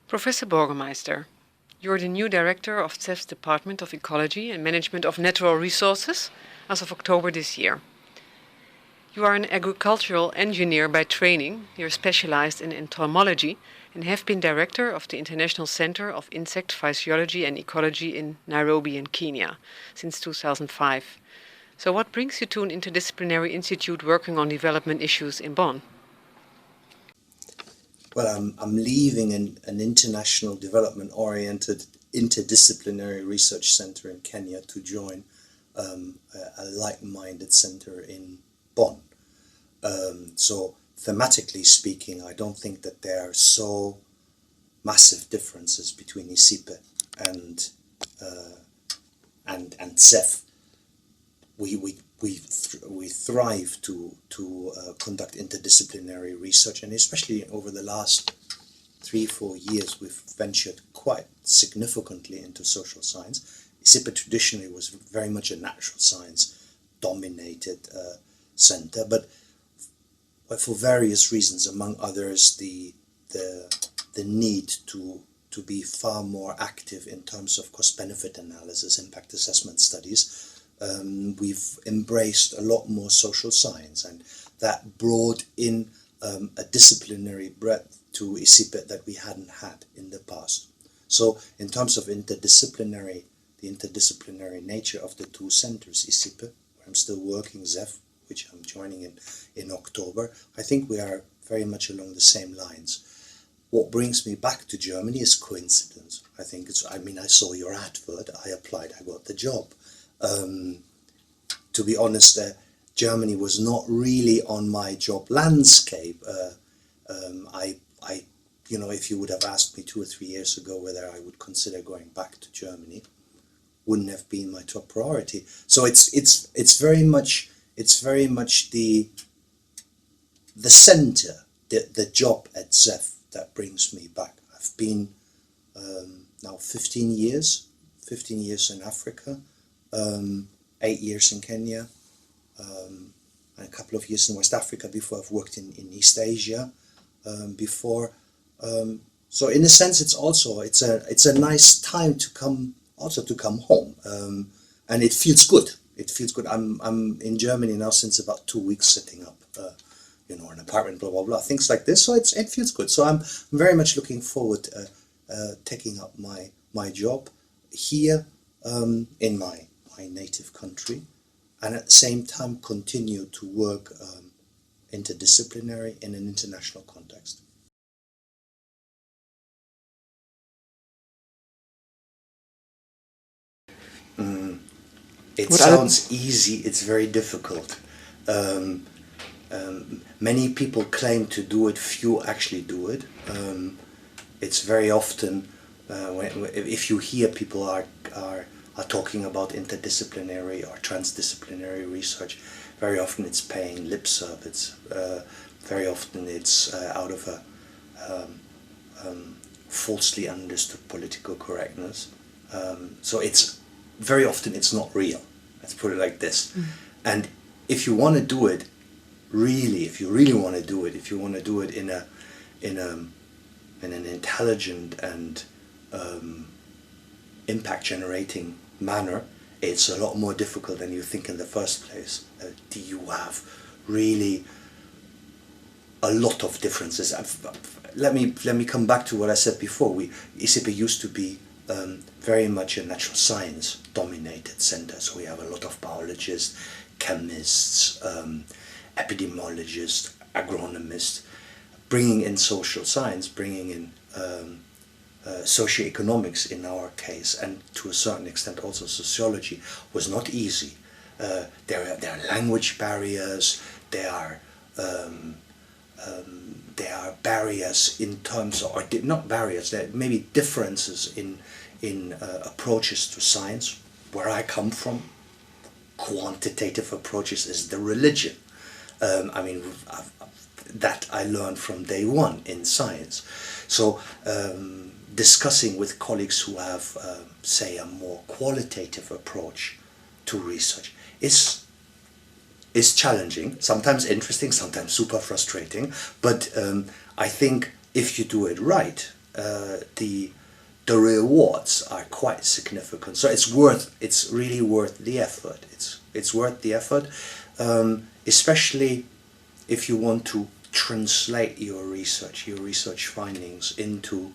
Professor Borgemeister, you're the new director of ZEF's Department of Ecology and Management of Natural Resources as of October this year. You are an agricultural engineer by training, you're specialized in entomology and have been director of the International Center of Insect Physiology and Ecology in Nairobi in Kenya since 2005. So what brings you to an interdisciplinary institute working on development issues in Bonn? Well, I'm leaving an international development-oriented interdisciplinary research center in Kenya to join a like-minded center in Bonn. So thematically speaking, I don't think that there are so massive differences between ICIPE and ZEF. We thrive to conduct interdisciplinary research, and especially over the last 3-4 years we've ventured quite significantly into social science. ICIPE traditionally was very much a natural science dominated center, but for various reasons, among others the need to be far more active in terms of cost-benefit analysis, impact assessment studies, we've embraced a lot more social science, and that brought in a disciplinary breadth to ICIPE that we hadn't had in the past. So in terms of the interdisciplinary nature of the two centers, ICIPE, where I'm still working, ZEF, which I'm joining in October, I think we are very much along the same lines. What brings me back to Germany is coincidence. I saw your advert, I applied, I got the job. To be honest, Germany was not really on my job landscape. If you would have asked me 2 or 3 years ago whether I would consider going back to Germany, wouldn't have been my top priority. So it's very much the center, the job at ZEF that brings me back. I've been now 15 years in Africa. 8 years in Kenya, and a couple of years in West Africa before. I've worked in East Asia before. So in a sense, it's a nice time to come home, and it feels good. It feels good. I'm in Germany now since about 2 weeks, setting up an apartment, blah blah blah, things like this. So it feels good. So I'm very much looking forward to taking up my job here in my native country, and at the same time continue to work interdisciplinary in an international context. It sounds easy, it's very difficult. Many people claim to do it, few actually do it. It's very often, if you hear people are talking about interdisciplinary or transdisciplinary research, very often it's paying lip service. Very often it's out of a falsely understood political correctness. So it's very often it's not real. Let's put it like this. And if you want to do it, if you really want to do it, if you want to do it in an intelligent and impact generating manner, it's a lot more difficult than you think in the first place. You have really a lot of differences. Let me come back to what I said before. ICIPE used to be very much a natural science dominated center, so we have a lot of biologists, chemists, epidemiologists, agronomists, bringing in social science, bringing in socioeconomics in our case, and to a certain extent also sociology, was not easy. There are language barriers, there are barriers in terms of, or not barriers, there may be differences in approaches to science. Where I come from, quantitative approaches is the religion. That I learned from day one in science. So discussing with colleagues who have, say, a more qualitative approach to research is challenging, sometimes interesting, sometimes super frustrating, but I think if you do it right, the rewards are quite significant. So it's really worth the effort. It's worth the effort, especially if you want to translate your research findings into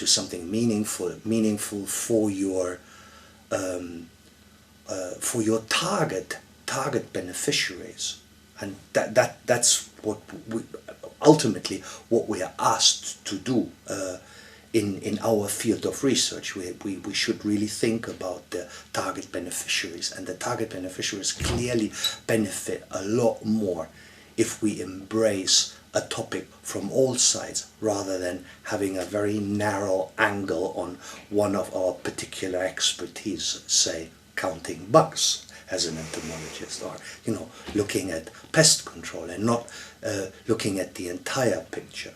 something meaningful for your target beneficiaries, and that's what we ultimately what we are asked to do in our field of research. We should really think about the target beneficiaries, and the target beneficiaries clearly benefit a lot more if we embrace a topic from all sides rather than having a very narrow angle on one of our particular expertise, say counting bugs as an entomologist, or looking at pest control and not looking at the entire picture.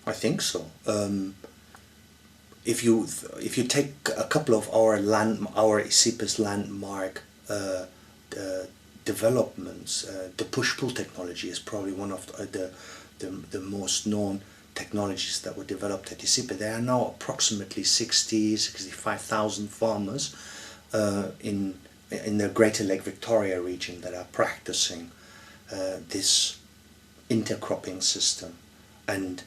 I think so. If you take a couple of our ICIPE's landmark developments, the push-pull technology is probably one of the most known technologies that were developed at ICIPE. There are now approximately 65,000 farmers in the Greater Lake Victoria region that are practicing this intercropping system, and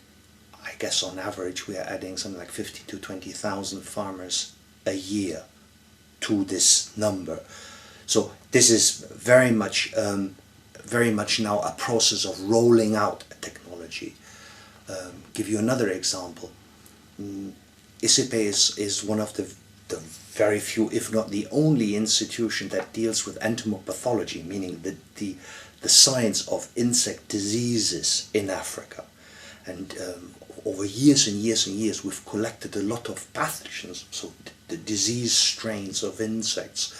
I guess on average we are adding something like 50 to 20,000 farmers a year to this number. So this is very much now a process of rolling out a technology. Give you another example. ICIPE is one of the very few, if not the only institution that deals with entomopathology, meaning the science of insect diseases in Africa. And over years and years and years, we've collected a lot of pathogens, so the disease strains of insects,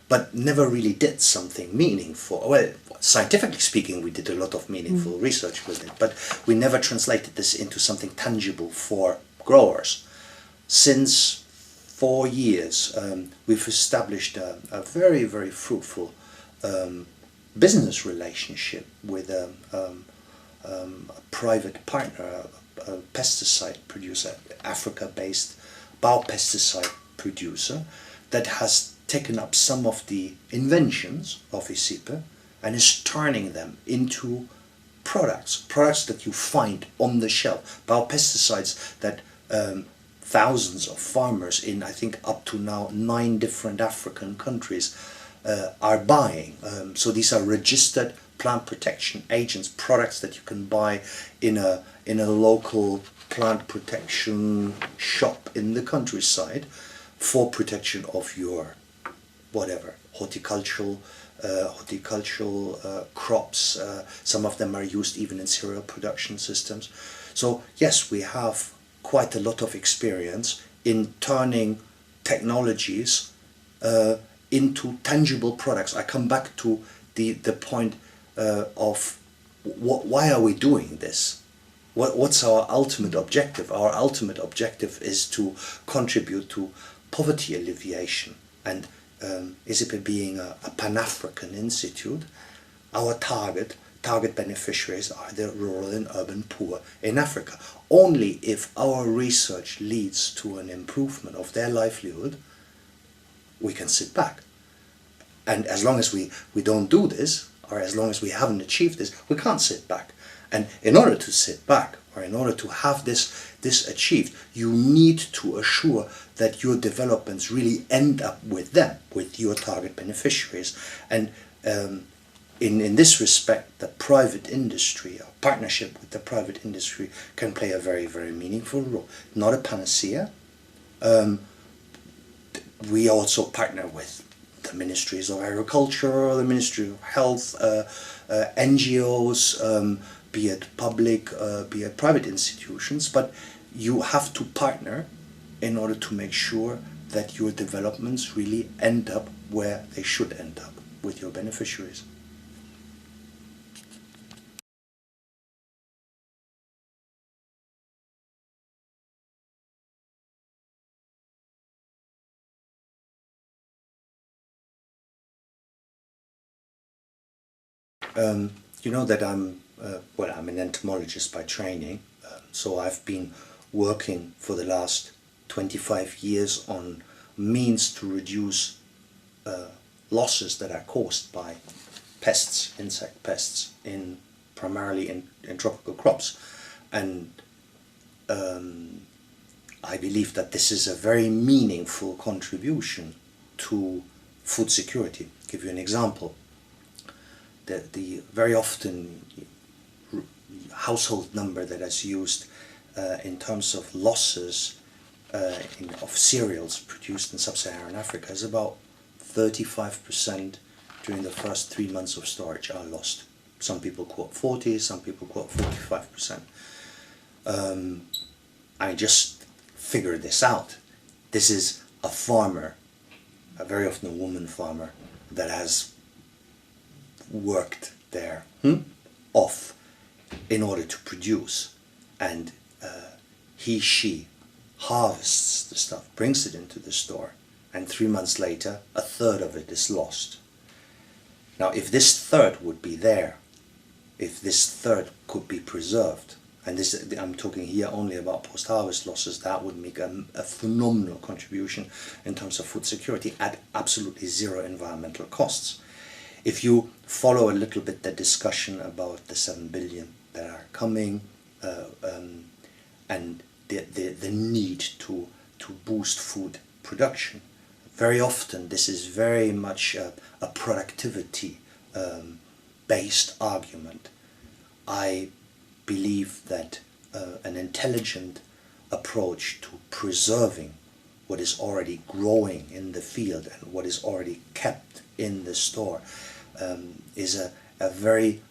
but never really did something meaningful. Well, scientifically speaking, we did a lot of meaningful research with it, but we never translated this into something tangible for growers. Since 4 years, we've established a very, very fruitful business relationship with a private partner, a pesticide producer, Africa-based biopesticide producer, that has taken up some of the inventions of ICIPE and is turning them into products that you find on the shelf, biopesticides that thousands of farmers in, I think, up to now 9 different African countries are buying. So these are registered plant protection agents, products that you can buy in a local plant protection shop in the countryside for protection of your whatever horticultural crops. Some of them are used even in cereal production systems. So yes, we have quite a lot of experience in turning technologies into tangible products. I come back to the point of why are we doing this? What's our ultimate objective? Our ultimate objective is to contribute to poverty alleviation, and ICIPE being a Pan-African institute, our target beneficiaries are the rural and urban poor in Africa. Only if our research leads to an improvement of their livelihood, we can sit back. And as long as we don't do this, or as long as we haven't achieved this, we can't sit back. And in order to sit back, or in order to have this achieved, you need to assure that your developments really end up with them, with your target beneficiaries. And in this respect, the private industry, or partnership with the private industry, can play a very, very meaningful role. Not a panacea. We also partner with the Ministries of Agriculture, the Ministry of Health, NGOs, be it public, be it private institutions, but you have to partner in order to make sure that your developments really end up where they should end up, with your beneficiaries. You know that I'm an entomologist by training, so I've been working for the last 25 years on means to reduce losses that are caused by pests, insect pests, primarily in tropical crops. And I believe that this is a very meaningful contribution to food security. I'll give you an example. The very often household number that is used in terms of losses of cereals produced in sub-Saharan Africa is about 35% during the first 3 months of storage are lost. Some people quote 40, some people quote 45%. I just figured this out. This is a farmer, very often a woman farmer, that has worked their off in order to produce, and she harvests the stuff, brings it into the store, and 3 months later a third of it is lost. Now if this third would be there, if this third could be preserved, and this, I'm talking here only about post-harvest losses, that would make a phenomenal contribution in terms of food security at absolutely zero environmental costs. If you follow a little bit the discussion about the 7 billion that are coming, and the need to boost food production, very often this is very much a productivity based argument. I believe that an intelligent approach to preserving what is already growing in the field and what is already kept in the store is a very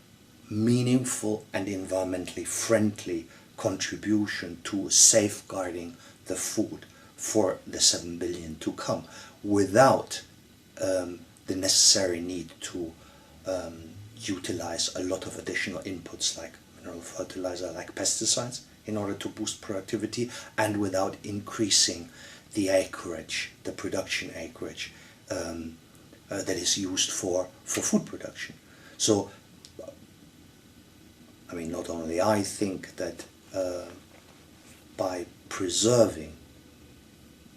meaningful and environmentally friendly contribution to safeguarding the food for the 7 billion to come, without the necessary need to utilize a lot of additional inputs like mineral fertilizer, like pesticides, in order to boost productivity, and without increasing the acreage, the production acreage that is used for food production. So, I mean, not only I think that by preserving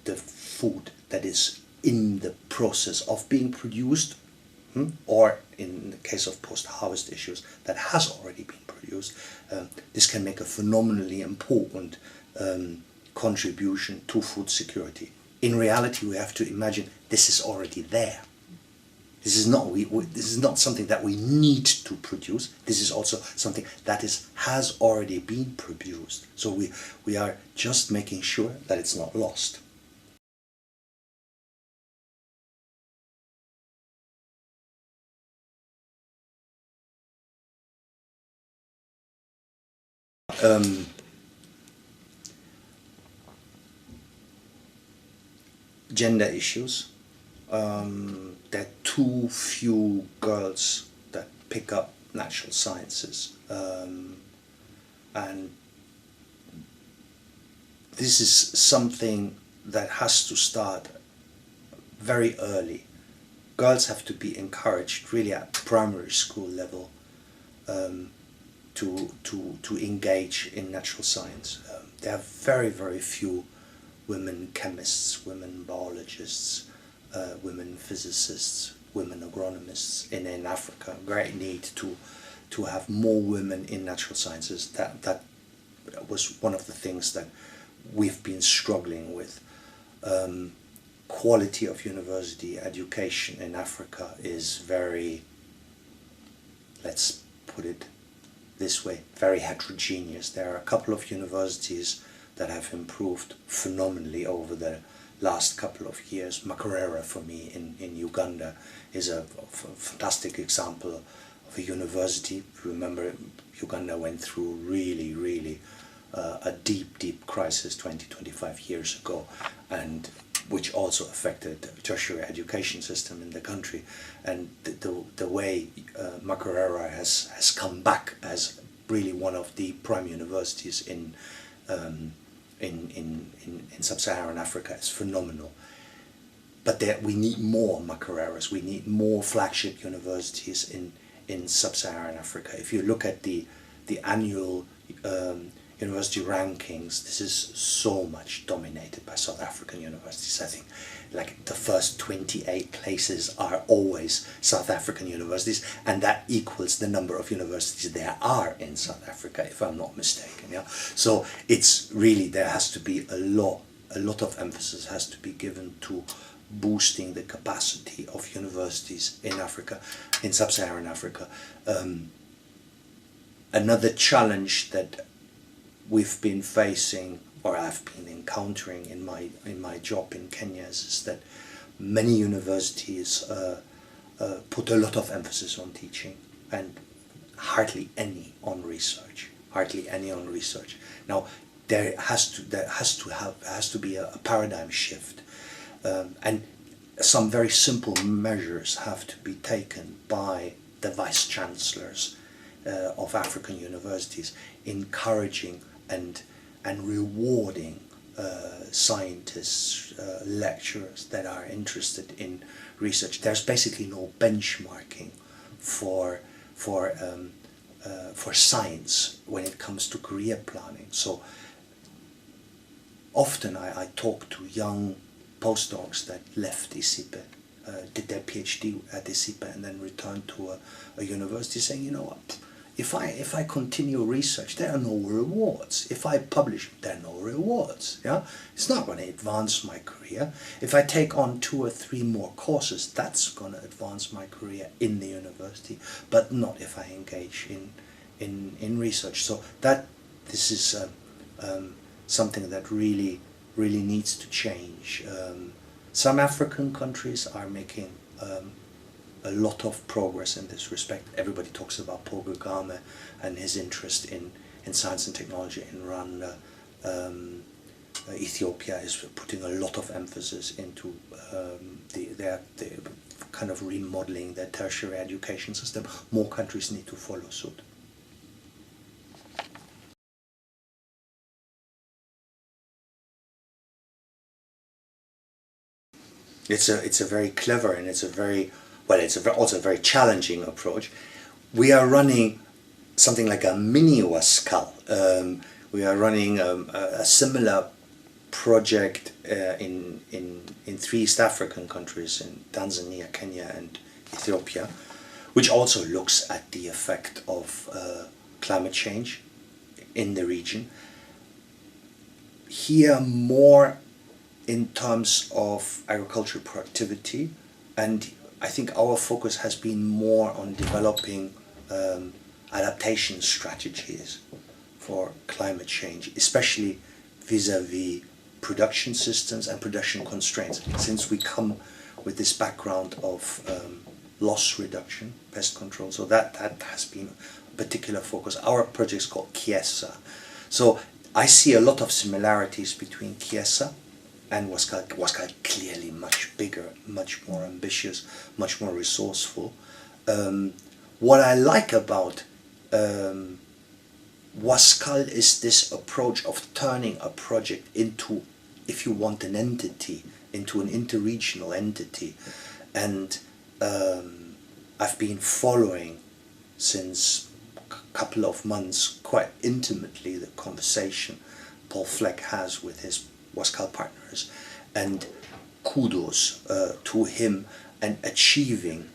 the food that is in the process of being produced, or in the case of post-harvest issues that has already been produced, this can make a phenomenally important contribution to food security. In reality, we have to imagine this is already there. This is not something that we need to produce. This is also something that has already been produced. So we are just making sure that it's not lost. Gender issues. There are too few girls that pick up natural sciences, and this is something that has to start very early. Girls have to be encouraged really at primary school level to engage in natural science. There are very, very few women chemists, women biologists, women physicists, women agronomists in Africa. Great need to have more women in natural sciences. That was one of the things that we've been struggling with. Quality of university education in Africa is very, let's put it this way, very heterogeneous. There are a couple of universities that have improved phenomenally over the last couple of years. Makerere, for me, in Uganda, is a fantastic example of a university. Remember, Uganda went through really a deep crisis 25 years ago, and which also affected the tertiary education system in the country. And the way Makerere has come back as really one of the prime universities in sub-Saharan Africa is phenomenal. But we need more Makereres, we need more flagship universities in in sub-Saharan Africa. If you look at the annual university rankings, this is so much dominated by South African universities. I think like the first 28 places are always South African universities, and that equals the number of universities there are in South Africa, if I'm not mistaken. Yeah, so it's really, there has to be a lot of emphasis has to be given to boosting the capacity of universities in Africa, in sub-Saharan Africa. Another challenge that we've been facing, or I've been encountering in my job in Kenya, is that many universities put a lot of emphasis on teaching and hardly any on research. Now there has to be a paradigm shift, and some very simple measures have to be taken by the vice chancellors of African universities, encouraging and rewarding scientists, lecturers that are interested in research. There's basically no benchmarking for science when it comes to career planning. So often I talk to young postdocs that left ISIPE, did their PhD at ISIPE and then returned to a university, saying, you know what, if I continue research, there are no rewards. If I publish, there are no rewards. Yeah, it's not going to advance my career. If I take on 2 or 3 more courses, that's going to advance my career in the university, but not if I engage in research. So this is something that really needs to change. Some African countries are making a lot of progress in this respect. Everybody talks about Paul Kagame and his interest in science and technology in Rwanda. Ethiopia is putting a lot of emphasis into their kind of remodeling their tertiary education system. More countries need to follow suit. It's a very clever, and it's also a very challenging approach. We are running something like a mini WASCAL. We are running a similar project in 3 East African countries, in Tanzania, Kenya and Ethiopia, which also looks at the effect of climate change in the region. Here more in terms of agricultural productivity, and I think our focus has been more on developing adaptation strategies for climate change, especially vis-a-vis production systems and production constraints, since we come with this background of loss reduction, pest control. So that has been a particular focus. Our project is called Kiesa. So I see a lot of similarities between Kiesa and WASCAL. WASCAL clearly much bigger, much more ambitious, much more resourceful. What I like about WASCAL is this approach of turning a project into, if you want, an entity, into an interregional entity. And I've been following since a couple of months quite intimately the conversation Paul Fleck has with his WASCAL partners, and kudos to him and achieving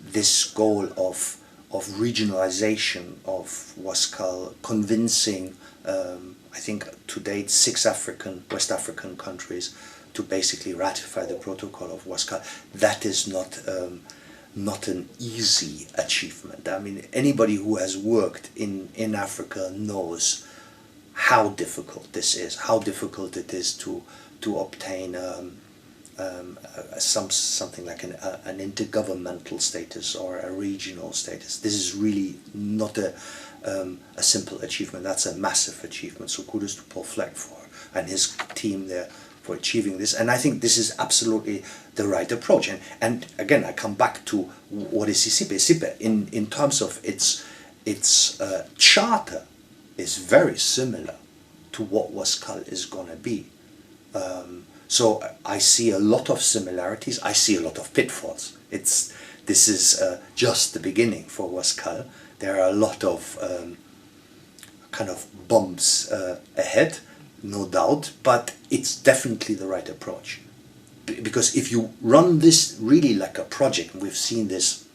this goal of regionalization of WASCAL, convincing I think to date 6 West African countries to basically ratify the protocol of WASCAL. That is not an easy achievement. I mean, anybody who has worked in Africa knows how difficult this is, how difficult it is to obtain something like an intergovernmental status or a regional status. This is really not a simple achievement. That's a massive achievement. So kudos to Paul Fleck and his team there for achieving this. And I think this is absolutely the right approach. And again, I come back to what is ISIPE. ISIPE, in terms of its charter, is very similar to what WASCAL is going to be. So I see a lot of similarities. I see a lot of pitfalls. this is just the beginning for Wascal. There are a lot of kind of bumps ahead, no doubt, but it's definitely the right approach. Because if you run this really like a project, and we've seen this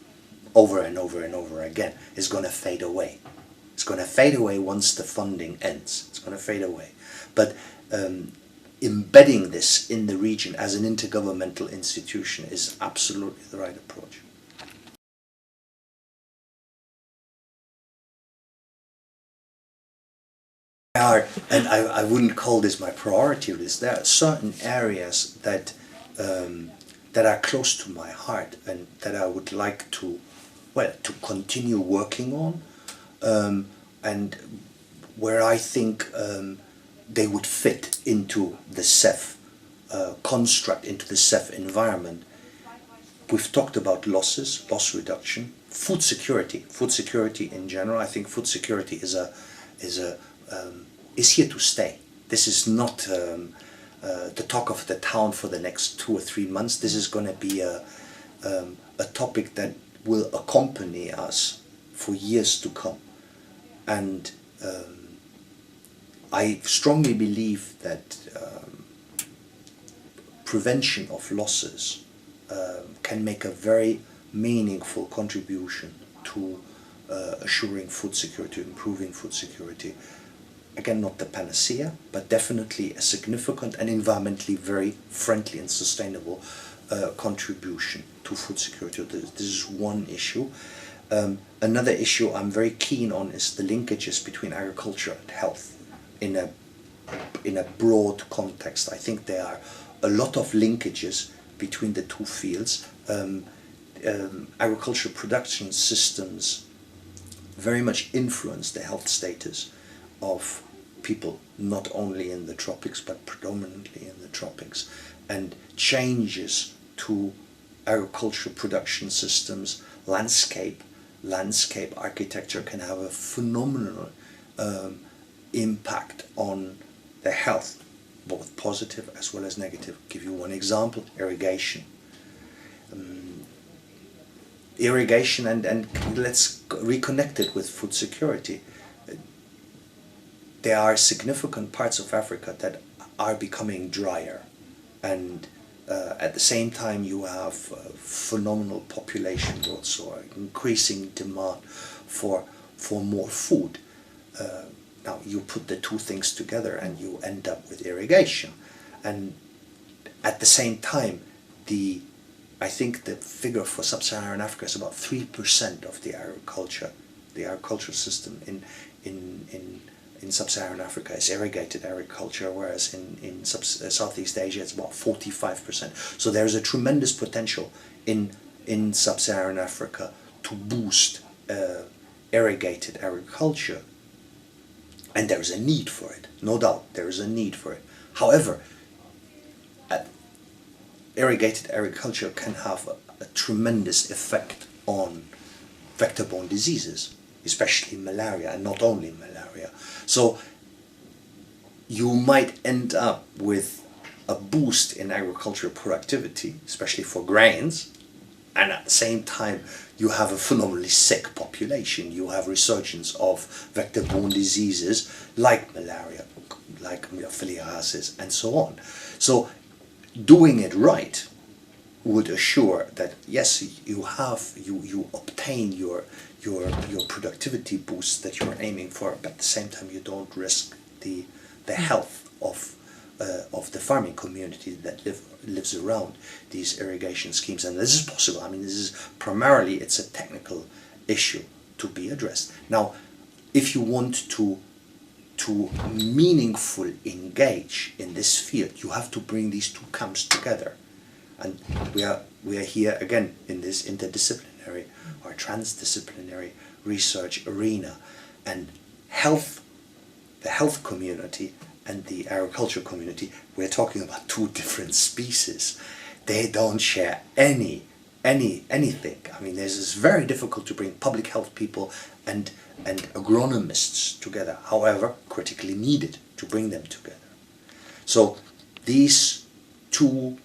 over and over and over again, it's going to fade away. It's going to fade away once the funding ends. It's going to fade away. But embedding this in the region as an intergovernmental institution is absolutely the right approach. And I wouldn't call this my priority list. There are certain areas that that are close to my heart and that I would like to, well, to continue working on, and where I think they would fit into the ZEF construct, into the ZEF environment. We've talked about losses, loss reduction, food security in general. I think food security is here to stay. This is not the talk of the town for the next 2 or 3 months. This is going to be a topic that will accompany us for years to come. And I strongly believe that prevention of losses can make a very meaningful contribution to assuring food security, improving food security. Again, not the panacea, but definitely a significant and environmentally very friendly and sustainable contribution to food security. This is one issue. Another issue I'm very keen on is the linkages between agriculture and health in a broad context. I think there are a lot of linkages between the two fields. Agricultural production systems very much influence the health status of people, not only in the tropics but predominantly in the tropics, and changes to agricultural production systems, landscape architecture can have a phenomenal impact on the health, both positive as well as negative. I'll give you one example: irrigation. Irrigation, and let's reconnect it with food security. There are significant parts of Africa that are becoming drier, and at the same time you have phenomenal population growth, so increasing demand for more food. Now you put the two things together and you end up with irrigation, and at the same time I think the figure for sub-Saharan Africa is about 3% of the agricultural system in sub-Saharan Africa is irrigated agriculture, whereas in Southeast Asia it's about 45%. So there's a tremendous potential in sub-Saharan Africa to boost irrigated agriculture, and there is a need for it, no doubt. There is a need for it. However, irrigated agriculture can have a tremendous effect on vector-borne diseases, especially malaria, and not only malaria. So you might end up with a boost in agricultural productivity, especially for grains, and at the same time you have a phenomenally sick population. You have resurgence of vector-borne diseases like malaria, like filariasis, and so on. So doing it right would assure that yes, you obtain your productivity boost that you're aiming for, but at the same time you don't risk the health of the farming community that lives around these irrigation schemes. And this is possible. I mean, this is primarily, it's a technical issue to be addressed. Now, if you want to meaningfully engage in this field, you have to bring these two camps together. And we are here again in this interdisciplinary or transdisciplinary research arena, and the health community and the agricultural community, we're talking about two different species. They don't share anything. I mean, it's very difficult to bring public health people and agronomists together, however critically needed to bring them together. So these two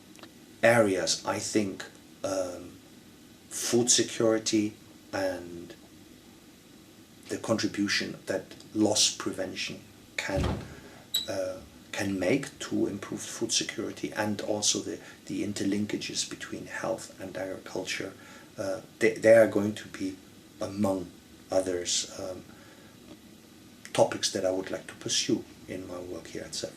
areas, I think, food security and the contribution that loss prevention can make to improve food security, and also the interlinkages between health and agriculture. They are going to be, among others, topics that I would like to pursue in my work here at ZEF.